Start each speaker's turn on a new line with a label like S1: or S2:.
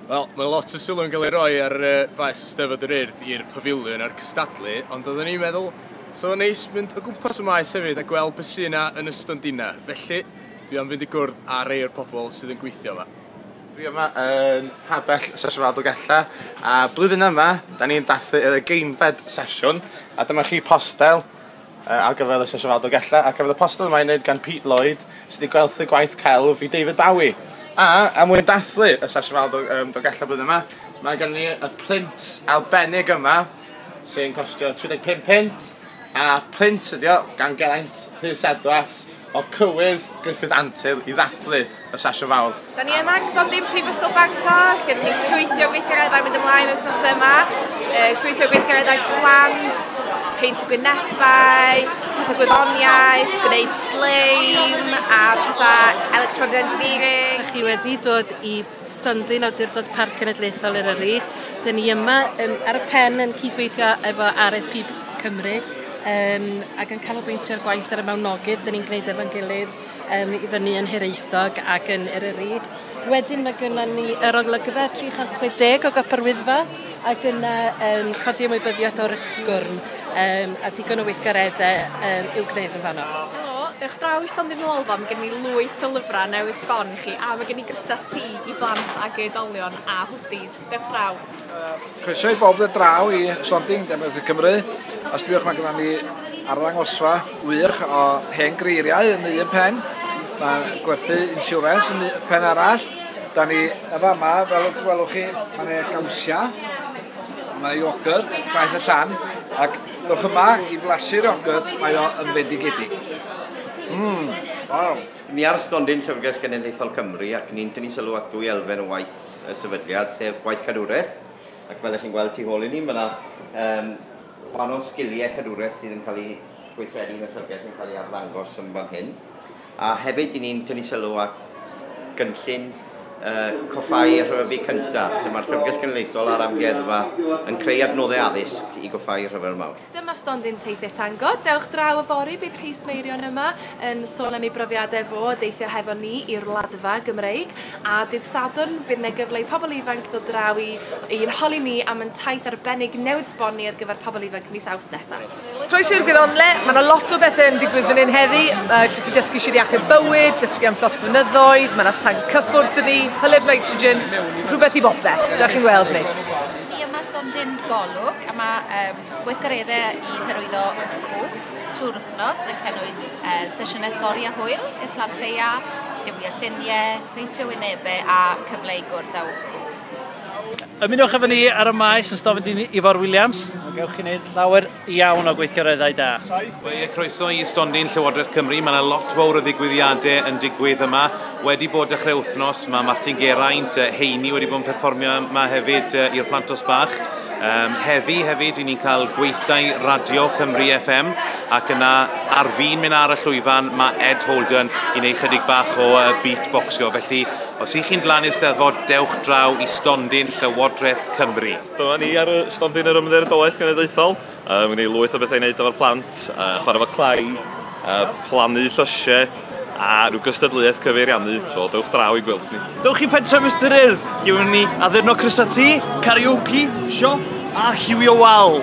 S1: Wel, mae lot o sylw yn cael ei roi ar faes Eisteddfod yr Urdd i'r pafiliwn a'r cystadlu, ond oeddwn i'n meddwl, so neis mynd o gwmpas y maes hefyd a gweld beth sy'n yna yn y stondinau. Felly, dwi am fynd i gwrdd â rhai o'r pobl sydd yn gweithio yma.
S2: Dwi yma yn Habell y cyfarfod o Gella, a blwyddyn yma, da ni'n dathlu y geinfed sesiwn, a dyma chi postel ar gyfer y cyfarfod o Gella, a gyfer y postel yma i wneud gan Pete Lloyd, sydd wedi gweithio gwaith celf i David Bowie. A mwyn dathlu y cyfarfod o Gella blwyddyn yma, mae gen ni y plint arbennig yma, sy'n costio 35 pint, a plint ydi o gan Geraint Rhys Edward o Cywydd Griffith Antil i ddathlu y sesiwn fawr.
S3: Da ni yma stondin Prifysgol Bangor, gyda ni llwythio gweithgareddau mynd ymlaen wythnos yma, llwythio gweithgareddau plant, peint o gwynebau, pethau gwyddoniaeth, gwneud sleim a pethau electronic engineering.
S4: Da chi wedi dod i stondin awdurdod Parc Cenedlaethol Eryri. Da ni yma ar y pen yn cydweithio efo RSP Cymru ac yn canolbwyntio'r gwaith ar y mawnogydd. Da ni'n gwneud efo'n gilydd i fyny yn Hiraethog ac yn Eryri. Wedyn mae gynna ni yr olygfa 360 o Goparwyddfa ac yna codi ymwybyddiaeth o'r ysgwrn a digon o weithgareddau i'w gwneud yn fanno.
S3: Dewch draw i stondin Olfa, mae gen i lwyth o lyfrau newydd sbon i chi, a mae gen i grysa tŷ i blant ac oedolion a hoodies. Dewch draw.
S5: Croeso i bob draw i stondin Cenedlaethol Cymru. Os byddwch mae gennym ni arddangosfa wych o hen greiriau yn un pen. Mae gwerthu insurance yn pen arall. Da ni efo yma, fel gwelwch chi, mae gawsia, mae iogurt, llaeth y llan, ac rwch yma i flasu'r iogurt, mae o yn fendigedig.
S6: Wow. Ni ar stondin Llyfrgell Genedlaethol Cymru ac ni'n tynnu sylw at dwy elfen o waith y sefydliad, sef gwaith cadwraeth. Ac fel ych chi'n gweld tu ôl i ni, mae yna wahanol sgiliau cadwraeth sydd yn cael ei gweithredu yn y Llyfrgell yn cael ei arddangos yn fan hyn. A hefyd ni'n tynnu sylw at gynllun coffau rhyfel cyntaf, lle mae'r Llyfrgell Genedlaethol a'r amgueddfa yn creu adnoddau addysg i goffau rhyfel mawr.
S3: Dyma stondin teithio Tango. Dewch draw y fory, bydd Rhys Meirion yma yn sôn am ei brofiadau fo deithio hefo ni i'r wladfa Gymreig. A dydd Sadwrn, bydd yna gyfle i pobl ifanc ddod draw i'n holi ni am yn taith arbennig newydd sbonni ar gyfer pobl ifanc mis Awst nesaf.
S7: Croeso i'r gwyddonle, mae yna lot o bethau yn digwydd fan hyn heddi. Llwch chi dysgu sy'n iachau bywyd, dysgu am fflos blynyddoedd, mae yna tank cyffwrdd yn ni, hylif nitrogen, rhywbeth i bopeth. Da chi'n gweld ni.
S8: Ni yma stondin golwg, a mae gweithgareddau i hyrwyddo cwm trwy'r wythnos yn cynnwys sesiynau stori a hwyl i'r plant lleia, lliwio lluniau, peintio wynebau a cyfle i gwrdd â cwm.
S9: Ymunwch efo ni ar y maes yn stofyn Ifor Williams. Gewch chi wneud llawer iawn o gweithgareddau da.
S10: Croeso i stondin Llywodraeth Cymru. Mae yna lot fawr o ddigwyddiadau yn digwydd yma. Wedi bod dechrau wythnos, mae Martin Geraint, Heini wedi bod yn perfformio yma hefyd i'r Plantos Bach. Heddi hefyd, ni'n cael gweithdai Radio Cymru FM ac yna ar fi'n mynd ar y llwyfan mae Ed Holden i wneud chydig bach o beatboxio. Felly, os ych chi'n dlan i'r Steddfod, dewch draw i stondin Llywodraeth Cymru.
S11: Dyma ni ar stondin yr Ymddiriedolaeth Genedlaethol. Mae'n gwneud lwyth o bethau i wneud efo'r plant, chwarae efo clai, plannu llysiau a rhyw gystadleuaeth cyfeiriannu, so dewch draw i gweld ni.
S9: Dewch chi pentre Mr Urdd, lliwyn ni addurno Crysa T, karaoke, siop a lliwio wal.